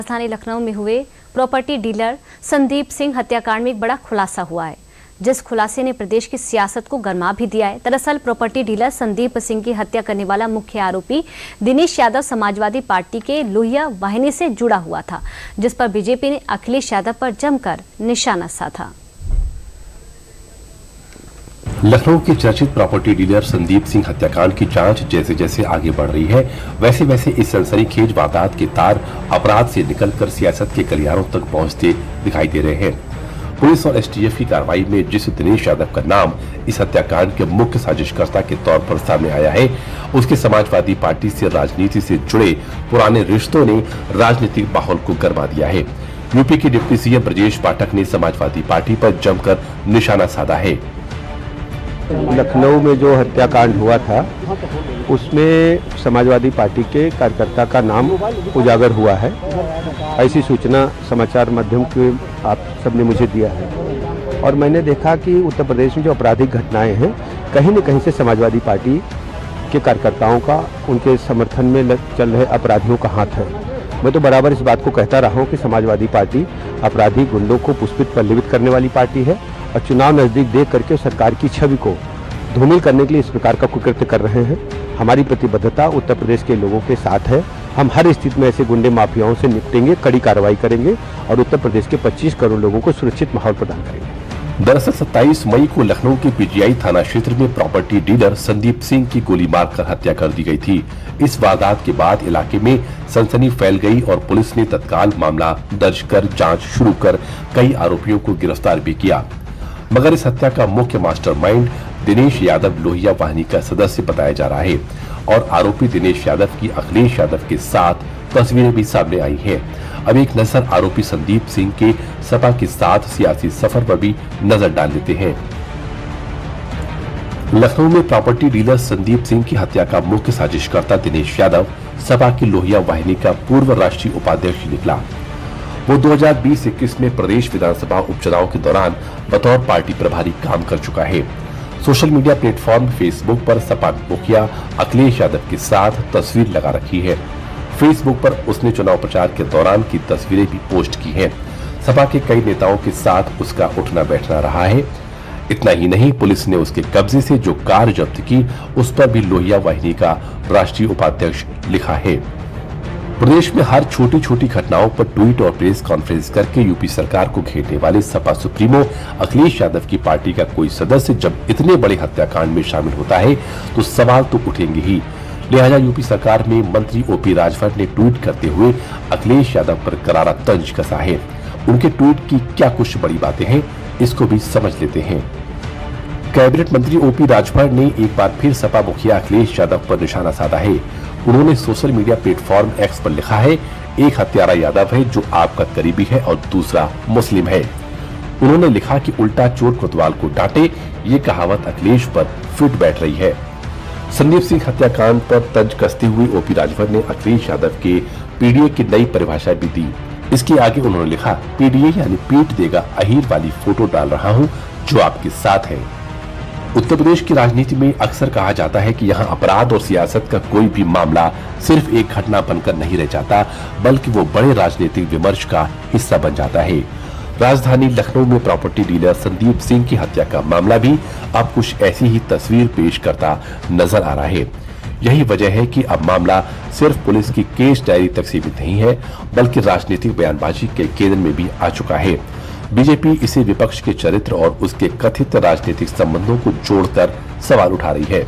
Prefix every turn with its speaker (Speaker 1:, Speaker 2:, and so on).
Speaker 1: राजधानी लखनऊ में हुए प्रॉपर्टी डीलर संदीप सिंह हत्याकांड में एक बड़ा खुलासा हुआ है, जिस खुलासे ने प्रदेश की सियासत को गरमा भी दिया है। दरअसल प्रॉपर्टी डीलर संदीप सिंह की हत्या करने वाला मुख्य आरोपी दिनेश यादव समाजवादी पार्टी के लोहिया वाहिनी से जुड़ा हुआ था, जिस पर बीजेपी ने अखिलेश यादव पर जमकर निशाना साधा।
Speaker 2: लखनऊ के चर्चित प्रॉपर्टी डीलर संदीप सिंह हत्याकांड की जांच जैसे जैसे आगे बढ़ रही है, वैसे वैसे इस सनसनीखेज वारदात के तार अपराध से निकलकर सियासत के गलियारों तक पहुंचते दिखाई दे रहे हैं। पुलिस और एसटीएफ की कार्रवाई में जिस दिनेश यादव का नाम इस हत्याकांड के मुख्य साजिशकर्ता के तौर पर सामने आया है, उसके समाजवादी पार्टी से राजनीति से जुड़े पुराने रिश्तों ने राजनीतिक माहौल को गरमा दिया है। यूपी के डिप्टी सीएम ब्रजेश पाठक ने समाजवादी पार्टी पर जमकर निशाना साधा है।
Speaker 3: लखनऊ में जो हत्याकांड हुआ था उसमें समाजवादी पार्टी के कार्यकर्ता का नाम उजागर हुआ है। ऐसी सूचना समाचार माध्यम के आप सबने मुझे दिया है और मैंने देखा कि उत्तर प्रदेश में जो आपराधिक घटनाएं हैं, कहीं न कहीं से समाजवादी पार्टी के कार्यकर्ताओं का उनके समर्थन में चल रहे अपराधियों का हाथ है। मैं तो बराबर इस बात को कहता रहा हूं कि समाजवादी पार्टी अपराधी गुंडों को पुष्पित पल्लवित करने वाली पार्टी है और चुनाव नजदीक देख करके सरकार की छवि को धूमिल करने के लिए इस प्रकार का कुकृत्य कर रहे हैं। हमारी प्रतिबद्धता उत्तर प्रदेश के लोगों के साथ है। हम हर स्थिति में ऐसे गुंडे माफियाओं से निपटेंगे, कड़ी कार्रवाई करेंगे और उत्तर प्रदेश के 25 करोड़ लोगों को सुरक्षित माहौल प्रदान करेंगे।
Speaker 2: दरअसल 27 मई को लखनऊ के पीजीआई थाना क्षेत्र में प्रॉपर्टी डीलर संदीप सिंह की गोली मारकर हत्या कर दी गई थी। इस वारदात के बाद इलाके में सनसनी फैल गई और पुलिस ने तत्काल मामला दर्ज कर जांच शुरू कर कई आरोपियों को गिरफ्तार भी किया, मगर इस हत्या का मुख्य मास्टरमाइंड दिनेश यादव लोहिया वाहिनी का सदस्य बताया जा रहा है और आरोपी दिनेश यादव की अखिलेश यादव के साथ तस्वीरें भी सामने आई हैं। अब एक नजर आरोपी संदीप सिंह के सपा के साथ सियासी सफर पर भी नजर डाल लेते हैं। लखनऊ में प्रॉपर्टी डीलर संदीप सिंह की हत्या का मुख्य साजिशकर्ता दिनेश यादव सपा की लोहिया वाहिनी का पूर्व राष्ट्रीय उपाध्यक्ष निकला। वो 2020-21 में प्रदेश विधानसभा उपचुनाव के दौरान बतौर पार्टी प्रभारी काम कर चुका है। सोशल मीडिया प्लेटफॉर्म फेसबुक पर सपा मुखिया अखिलेश यादव के साथ तस्वीर लगा रखी है। फेसबुक पर उसने चुनाव प्रचार के दौरान की तस्वीरें भी पोस्ट की हैं। सपा के कई नेताओं के साथ उसका उठना बैठना रहा है। इतना ही नहीं, पुलिस ने उसके कब्जे से जो कार जब्त की उस पर भी लोहिया वाहिनी का राष्ट्रीय उपाध्यक्ष लिखा है। प्रदेश में हर छोटी छोटी घटनाओं पर ट्वीट और प्रेस कॉन्फ्रेंस करके यूपी सरकार को घेरने वाले सपा सुप्रीमो अखिलेश यादव की पार्टी का कोई सदस्य जब इतने बड़े हत्याकांड में शामिल होता है तो सवाल तो उठेंगे ही। लिहाजा यूपी सरकार में मंत्री ओपी राजभर ने ट्वीट करते हुए अखिलेश यादव पर करारा तंज कसा है। उनके ट्वीट की क्या कुछ बड़ी बातें हैं, इसको भी समझ लेते हैं। कैबिनेट मंत्री ओपी राजभर ने एक बार फिर सपा मुखिया अखिलेश यादव पर निशाना साधा है। उन्होंने सोशल मीडिया प्लेटफॉर्म एक्स पर लिखा है, एक हत्यारा यादव है जो आपका करीबी है और दूसरा मुस्लिम है। उन्होंने लिखा कि उल्टा चोर कोतवाल को डांटे, ये कहावत अखिलेश पर फिट बैठ रही है। संदीप सिंह हत्याकांड पर तंज कसते हुए ओपी राजभर ने अखिलेश यादव के पीडीए की नई परिभाषा भी दी। इसके आगे उन्होंने लिखा, पीडीए यानी पीट देगा अहीर वाली फोटो डाल रहा हूँ जो आपके साथ है। उत्तर प्रदेश की राजनीति में अक्सर कहा जाता है कि यहाँ अपराध और सियासत का कोई भी मामला सिर्फ एक घटना बनकर नहीं रह जाता, बल्कि वो बड़े राजनीतिक विमर्श का हिस्सा बन जाता है। राजधानी लखनऊ में प्रॉपर्टी डीलर संदीप सिंह की हत्या का मामला भी अब कुछ ऐसी ही तस्वीर पेश करता नजर आ रहा है। यही वजह है कि अब मामला सिर्फ पुलिस की केस डायरी तक सीमित नहीं है, बल्कि राजनीतिक बयानबाजी के केंद्र में भी आ चुका है। बीजेपी इसे विपक्ष के चरित्र और उसके कथित राजनीतिक संबंधों को जोड़कर सवाल उठा रही है।